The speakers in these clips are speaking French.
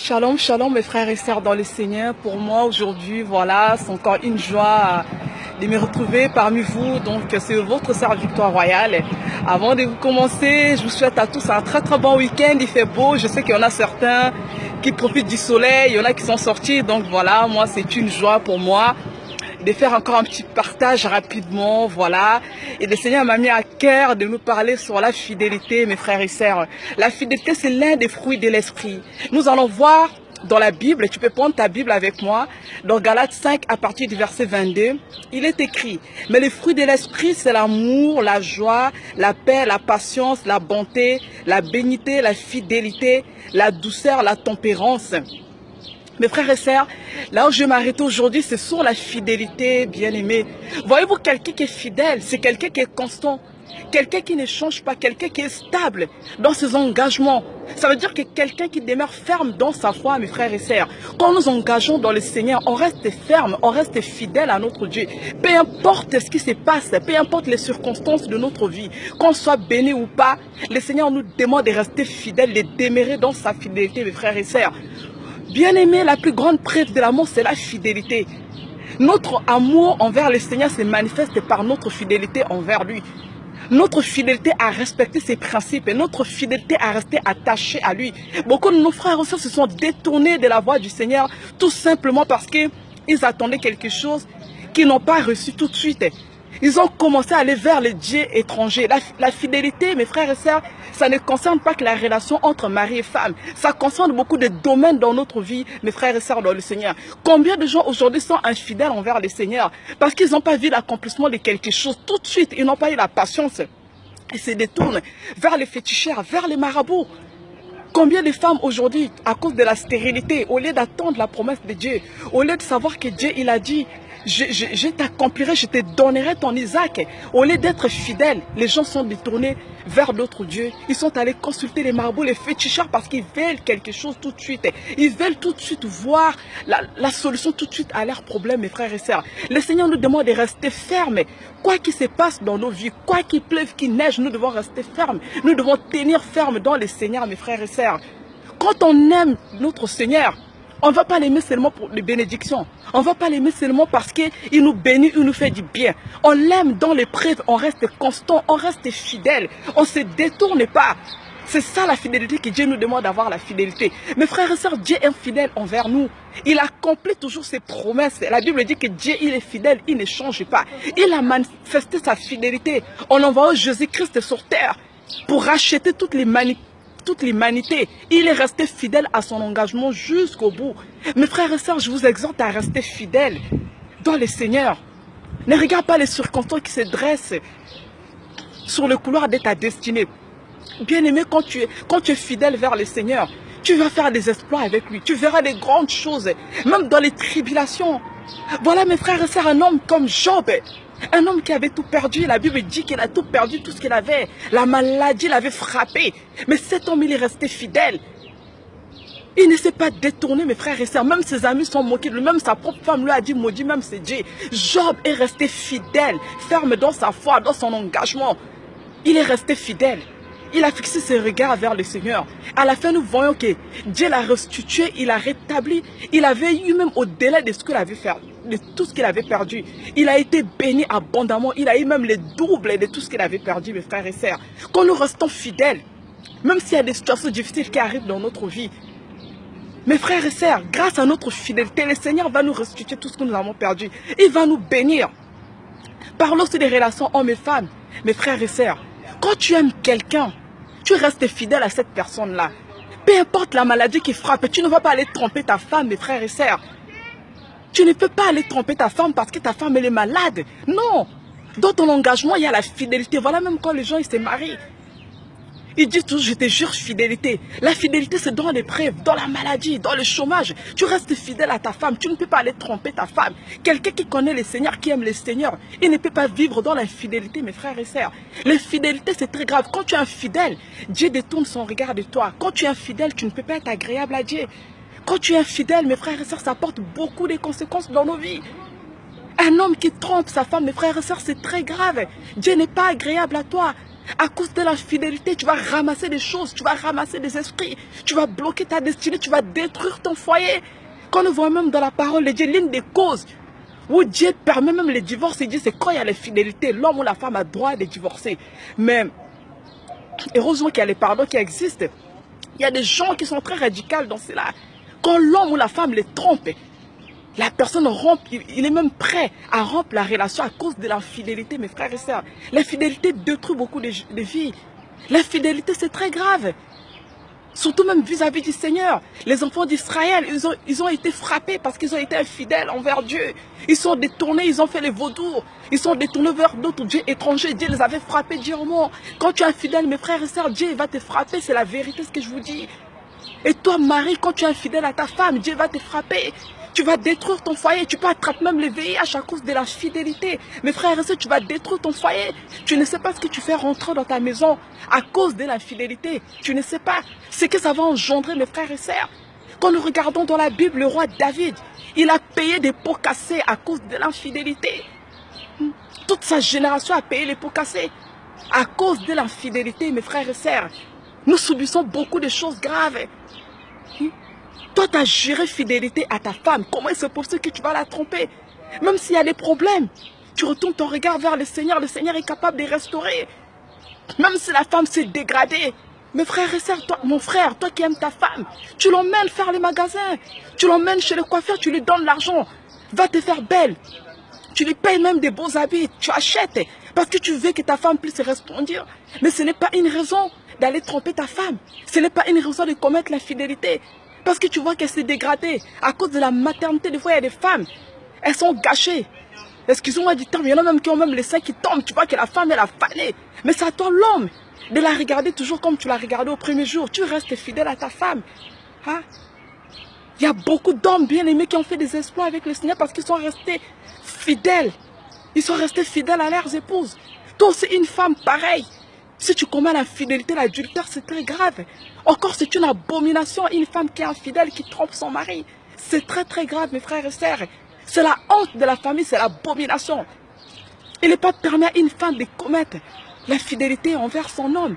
Shalom, shalom mes frères et sœurs dans le Seigneur. Pour moi aujourd'hui, voilà, c'est encore une joie de me retrouver parmi vous. Donc c'est votre sœur Victoire Royale. Avant de vous commencer, je vous souhaite à tous un très bon week-end. Il fait beau, je sais qu'il y en a certains qui profitent du soleil, il y en a qui sont sortis. Donc voilà, moi c'est une joie pour moi de faire encore un petit partage rapidement, voilà. Et le Seigneur m'a mis à cœur de nous parler sur la fidélité, mes frères et sœurs. La fidélité, c'est l'un des fruits de l'esprit. Nous allons voir dans la Bible, tu peux prendre ta Bible avec moi, dans Galates 5 à partir du verset 22, il est écrit, mais les fruits de l'esprit, c'est l'amour, la joie, la paix, la patience, la bonté, la bénité, la fidélité, la douceur, la tempérance. Mes frères et sœurs, là où je m'arrête aujourd'hui, c'est sur la fidélité, bien-aimés. Voyez-vous, quelqu'un qui est fidèle, c'est quelqu'un qui est constant, quelqu'un qui ne change pas, quelqu'un qui est stable dans ses engagements. Ça veut dire que quelqu'un qui demeure ferme dans sa foi, mes frères et sœurs. Quand nous engageons dans le Seigneur, on reste ferme, on reste fidèle à notre Dieu. Peu importe ce qui se passe, peu importe les circonstances de notre vie, qu'on soit béni ou pas, le Seigneur nous demande de rester fidèle, de demeurer dans sa fidélité, mes frères et sœurs. Bien-aimé, la plus grande preuve de l'amour, c'est la fidélité. Notre amour envers le Seigneur se manifeste par notre fidélité envers lui. Notre fidélité à respecter ses principes et notre fidélité à rester attaché à lui. Beaucoup de nos frères et sœurs se sont détournés de la voie du Seigneur tout simplement parce qu'ils attendaient quelque chose qu'ils n'ont pas reçu tout de suite. Ils ont commencé à aller vers les dieux étrangers. La fidélité, mes frères et sœurs, ça ne concerne pas que la relation entre mari et femme. Ça concerne beaucoup de domaines dans notre vie, mes frères et sœurs dans le Seigneur. Combien de gens aujourd'hui sont infidèles envers le Seigneur parce qu'ils n'ont pas vu l'accomplissement de quelque chose tout de suite. Ils n'ont pas eu la patience. Ils se détournent vers les féticheurs, vers les marabouts. Combien de femmes aujourd'hui, à cause de la stérilité, au lieu d'attendre la promesse de Dieu, au lieu de savoir que Dieu, il a dit, je t'accomplirai, je te donnerai ton Isaac. Au lieu d'être fidèles, les gens sont détournés vers d'autres dieux. Ils sont allés consulter les marabouts, les féticheurs parce qu'ils veulent quelque chose tout de suite. Ils veulent tout de suite voir la solution tout de suite à leurs problèmes, mes frères et sœurs. Le Seigneur nous demande de rester fermes. Quoi qu'il se passe dans nos vies, quoi qu'il pleuve, qu'il neige, nous devons rester fermes. Nous devons tenir ferme dans le Seigneur, mes frères et sœurs. Quand on aime notre Seigneur, on ne va pas l'aimer seulement pour les bénédictions. On ne va pas l'aimer seulement parce qu'il nous bénit, il nous fait du bien. On l'aime dans l'épreuve, on reste constant, on reste fidèle. On ne se détourne pas. C'est ça la fidélité que Dieu nous demande d'avoir, la fidélité. Mes frères et sœurs, Dieu est fidèle envers nous. Il accomplit toujours ses promesses. La Bible dit que Dieu, il est fidèle, il ne change pas. Il a manifesté sa fidélité en envoyant Jésus-Christ sur terre pour racheter toute l'humanité. Il est resté fidèle à son engagement jusqu'au bout. Mes frères et sœurs, je vous exhorte à rester fidèles dans le Seigneur. Ne regarde pas les circonstances qui se dressent sur le couloir de ta destinée. Bien-aimé, quand tu es fidèle vers le Seigneur, tu vas faire des exploits avec lui. Tu verras des grandes choses, même dans les tribulations. Voilà, mes frères et sœurs, un homme comme Job. Un homme qui avait tout perdu, la Bible dit qu'il a tout perdu, tout ce qu'il avait. La maladie l'avait frappé. Mais cet homme, il est resté fidèle. Il ne s'est pas détourné, mes frères et sœurs. Même ses amis sont moqués de lui. Même sa propre femme lui a dit, maudit, même c'est Dieu. Job est resté fidèle, ferme dans sa foi, dans son engagement. Il est resté fidèle. Il a fixé ses regards vers le Seigneur. À la fin, nous voyons que Dieu l'a restitué, il a rétabli. Il avait eu même au-delà de ce qu'il avait fait, de tout ce qu'il avait perdu. Il a été béni abondamment. Il a eu même le double de tout ce qu'il avait perdu, mes frères et sœurs. Quand nous restons fidèles, même s'il y a des situations difficiles qui arrivent dans notre vie, mes frères et sœurs, grâce à notre fidélité, le Seigneur va nous restituer tout ce que nous avons perdu. Il va nous bénir. Parlons aussi des relations hommes et femmes, mes frères et sœurs. Quand tu aimes quelqu'un, tu restes fidèle à cette personne-là. Peu importe la maladie qui frappe, tu ne vas pas aller tromper ta femme, mes frères et sœurs. Tu ne peux pas aller tromper ta femme parce que ta femme elle est malade. Non. Dans ton engagement, il y a la fidélité. Voilà, même quand les gens ils se marient. Ils disent toujours, je te jure, fidélité. La fidélité, c'est dans l'épreuve, dans la maladie, dans le chômage. Tu restes fidèle à ta femme. Tu ne peux pas aller tromper ta femme. Quelqu'un qui connaît le Seigneur, qui aime le Seigneur, il ne peut pas vivre dans l'infidélité, mes frères et sœurs. L'infidélité, c'est très grave. Quand tu es infidèle, Dieu détourne son regard de toi. Quand tu es infidèle, tu ne peux pas être agréable à Dieu. Quand tu es infidèle, mes frères et sœurs, ça porte beaucoup de conséquences dans nos vies. Un homme qui trompe sa femme, mes frères et sœurs, c'est très grave. Dieu n'est pas agréable à toi. À cause de l'infidélité, tu vas ramasser des choses, tu vas ramasser des esprits, tu vas bloquer ta destinée, tu vas détruire ton foyer. Quand on voit même dans la parole de Dieu, l'une des causes où Dieu permet même les divorces, il dit c'est quand il y a l'infidélité, l'homme ou la femme a droit de divorcer. Mais heureusement qu'il y a les pardons qui existent. Il y a des gens qui sont très radicaux dans cela. Quand l'homme ou la femme les trompe, la personne rompt, il est même prêt à rompre la relation à cause de l'infidélité, mes frères et sœurs. L'infidélité détruit beaucoup de vies. L'infidélité, c'est très grave. Surtout même vis-à-vis du Seigneur. Les enfants d'Israël, ils ont été frappés parce qu'ils ont été infidèles envers Dieu. Ils sont détournés, ils ont fait les vaudours. Ils sont détournés vers d'autres dieux étrangers. Dieu les avait frappés durement. Quand tu es infidèle, mes frères et sœurs, Dieu va te frapper. C'est la vérité ce que je vous dis. Et toi, Marie, quand tu es infidèle à ta femme, Dieu va te frapper. Tu vas détruire ton foyer. Tu peux attraper même le VIH à cause de la fidélité. Mes frères et sœurs, tu vas détruire ton foyer. Tu ne sais pas ce que tu fais rentrer dans ta maison à cause de l'infidélité. Tu ne sais pas ce que ça va engendrer, mes frères et sœurs. Quand nous regardons dans la Bible, le roi David, il a payé des pots cassés à cause de l'infidélité. Toute sa génération a payé les pots cassés à cause de l'infidélité, mes frères et sœurs. Nous subissons beaucoup de choses graves. Toi, tu as juré fidélité à ta femme. Comment est-ce possible que tu vas la tromper? Même s'il y a des problèmes, tu retournes ton regard vers le Seigneur est capable de restaurer. Même si la femme s'est dégradée. Mes frères et sœurs, toi, mon frère, toi qui aimes ta femme, tu l'emmènes faire les magasins, tu l'emmènes chez le coiffeur, tu lui donnes l'argent. Va te faire belle. Tu lui payes même des beaux habits, tu achètes. Parce que tu veux que ta femme puisse resplendir. Mais ce n'est pas une raison d'aller tromper ta femme. Ce n'est pas une raison de commettre l'infidélité. Parce que tu vois qu'elle s'est dégradée. À cause de la maternité, des fois, il y a des femmes. Elles sont gâchées. Excusez-moi du terme, il y en a même qui ont même les seins qui tombent. Tu vois que la femme, elle a fané. Mais c'est à toi, l'homme, de la regarder toujours comme tu l'as regardée au premier jour. Tu restes fidèle à ta femme. Hein? Il y a beaucoup d'hommes bien-aimés qui ont fait des exploits avec le Seigneur parce qu'ils sont restés fidèles. Ils sont restés fidèles à leurs épouses. Toi aussi, une femme pareille. Si tu commets l'infidélité, l'adultère, c'est très grave. Encore, c'est une abomination, une femme qui est infidèle, qui trompe son mari. C'est très très grave, mes frères et sœurs. C'est la honte de la famille, c'est l'abomination. Il n'est pas permis à une femme de commettre l'infidélité envers son homme.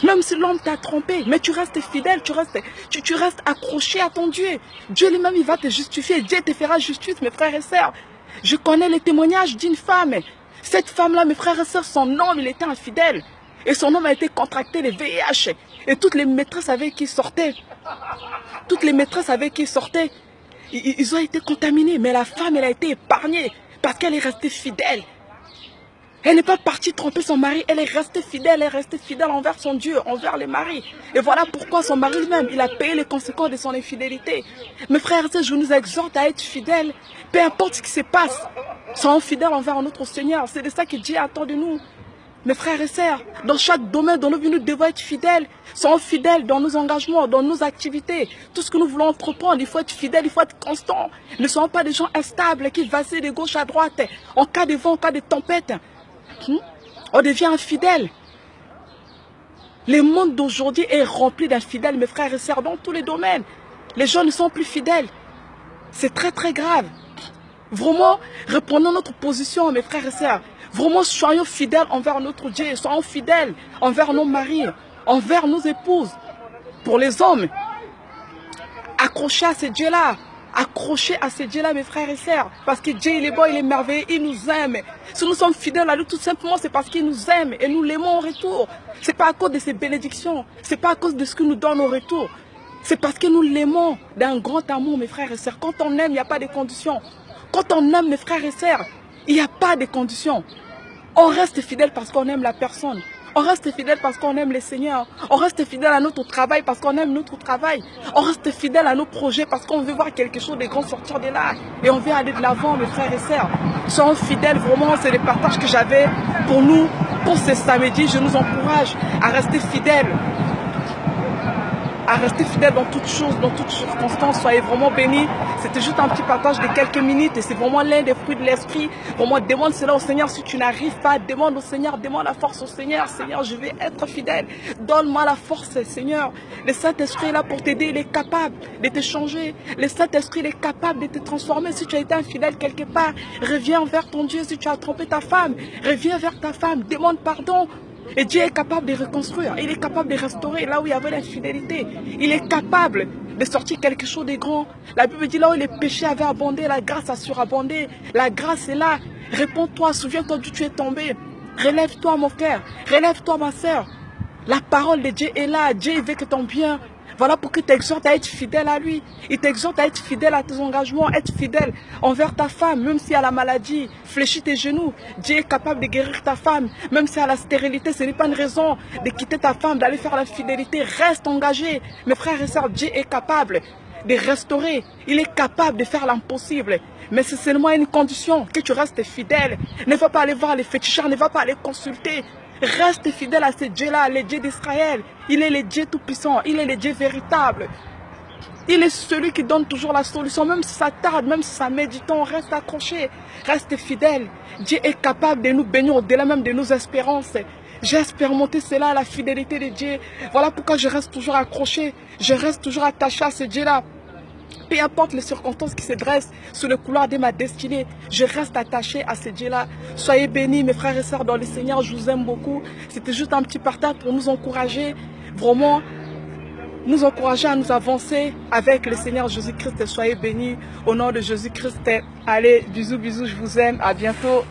Même si l'homme t'a trompé, mais tu restes fidèle, tu restes accroché à ton Dieu. Dieu lui-même, il va te justifier. Dieu te fera justice, mes frères et sœurs. Je connais les témoignages d'une femme. Cette femme-là, mes frères et sœurs, son homme, il était infidèle. Et son homme a été contracté le VIH. Et toutes les maîtresses avec qui il sortait, ils ont été contaminés. Mais la femme, elle a été épargnée parce qu'elle est restée fidèle. Elle n'est pas partie tromper son mari, elle est restée fidèle envers son Dieu, envers les maris. Et voilà pourquoi son mari lui-même, il a payé les conséquences de son infidélité. Mes frères et sœurs, je nous exhorte à être fidèles, peu importe ce qui se passe. Soyons fidèles envers notre Seigneur, c'est de ça que Dieu attend de nous. Mes frères et sœurs, dans chaque domaine dans nos vies, nous devons être fidèles. Soyons fidèles dans nos engagements, dans nos activités. Tout ce que nous voulons entreprendre, il faut être fidèle, il faut être constant. Ne soyons pas des gens instables qui vacillent de gauche à droite. En cas de vent, en cas de tempête, on devient infidèle. Le monde d'aujourd'hui est rempli d'infidèles, mes frères et sœurs, dans tous les domaines. Les gens ne sont plus fidèles. C'est très très grave. Vraiment, reprenons notre position, mes frères et sœurs. Vraiment, soyons fidèles envers notre Dieu. Soyons fidèles envers nos maris, envers nos épouses. Pour les hommes, accrochez à ce Dieu-là. Accrochez à ce Dieu-là, mes frères et sœurs. Parce que Dieu, il est bon, il est merveilleux, il nous aime. Si nous sommes fidèles à lui, tout simplement, c'est parce qu'il nous aime et nous l'aimons en retour. C'est pas à cause de ses bénédictions. C'est pas à cause de ce qu'il nous donne au retour. C'est parce que nous l'aimons d'un grand amour, mes frères et sœurs. Quand on aime, il n'y a pas de conditions. Quand on aime, mes frères et sœurs, il n'y a pas de conditions. On reste fidèle parce qu'on aime la personne. On reste fidèle parce qu'on aime le Seigneur. On reste fidèle à notre travail parce qu'on aime notre travail. On reste fidèle à nos projets parce qu'on veut voir quelque chose de grand sortir de là. Et on veut aller de l'avant, mes frères et sœurs. Soyons fidèles, vraiment, c'est le partage que j'avais pour nous, pour ce samedi. Je nous encourage à rester fidèles. À rester fidèle dans toutes choses, dans toutes circonstances. Soyez vraiment bénis. C'était juste un petit partage de quelques minutes et c'est vraiment l'un des fruits de l'esprit. Vraiment, demande cela au Seigneur si tu n'arrives pas. Demande au Seigneur, demande la force au Seigneur. Seigneur, je vais être fidèle. Donne-moi la force, Seigneur. Le Saint-Esprit est là pour t'aider. Il est capable de te changer. Le Saint-Esprit il est capable de te transformer. Si tu as été infidèle quelque part, reviens vers ton Dieu. Si tu as trompé ta femme, reviens vers ta femme. Demande pardon. Et Dieu est capable de reconstruire, il est capable de restaurer là où il y avait l'infidélité. Il est capable de sortir quelque chose de grand. La Bible dit là où les péchés avaient abondé, la grâce a surabondé. La grâce est là. Réponds-toi, souviens-toi d'où tu es tombé. Relève-toi mon frère, relève-toi ma soeur. La parole de Dieu est là, Dieu veut que ton bien. Voilà pourquoi il t'exhorte à être fidèle à lui. Il t'exhorte à être fidèle à tes engagements, être fidèle envers ta femme, même si elle a la maladie. Fléchis tes genoux. Dieu est capable de guérir ta femme, même si elle a la stérilité. Ce n'est pas une raison de quitter ta femme, d'aller faire la fidélité. Reste engagé. Mes frères et sœurs, Dieu est capable de restaurer. Il est capable de faire l'impossible. Mais c'est seulement une condition, que tu restes fidèle. Ne va pas aller voir les fétichards, ne va pas aller consulter. Reste fidèle à ce Dieu-là, le Dieu d'Israël. Il est le Dieu tout-puissant, il est le Dieu véritable. Il est celui qui donne toujours la solution, même si ça tarde, même si ça met du temps, reste accroché, reste fidèle. Dieu est capable de nous bénir au-delà même de nos espérances. J'ai expérimenté cela, la fidélité de Dieu. Voilà pourquoi je reste toujours accroché, je reste toujours attaché à ce Dieu-là. Peu importe les circonstances qui se dressent sur le couloir de ma destinée, je reste attaché à ce Dieu-là. Soyez bénis, mes frères et sœurs dans le Seigneur, je vous aime beaucoup. C'était juste un petit partage pour nous encourager, vraiment nous encourager à nous avancer avec le Seigneur Jésus-Christ. Soyez bénis au nom de Jésus-Christ. Allez, bisous, bisous, je vous aime, à bientôt.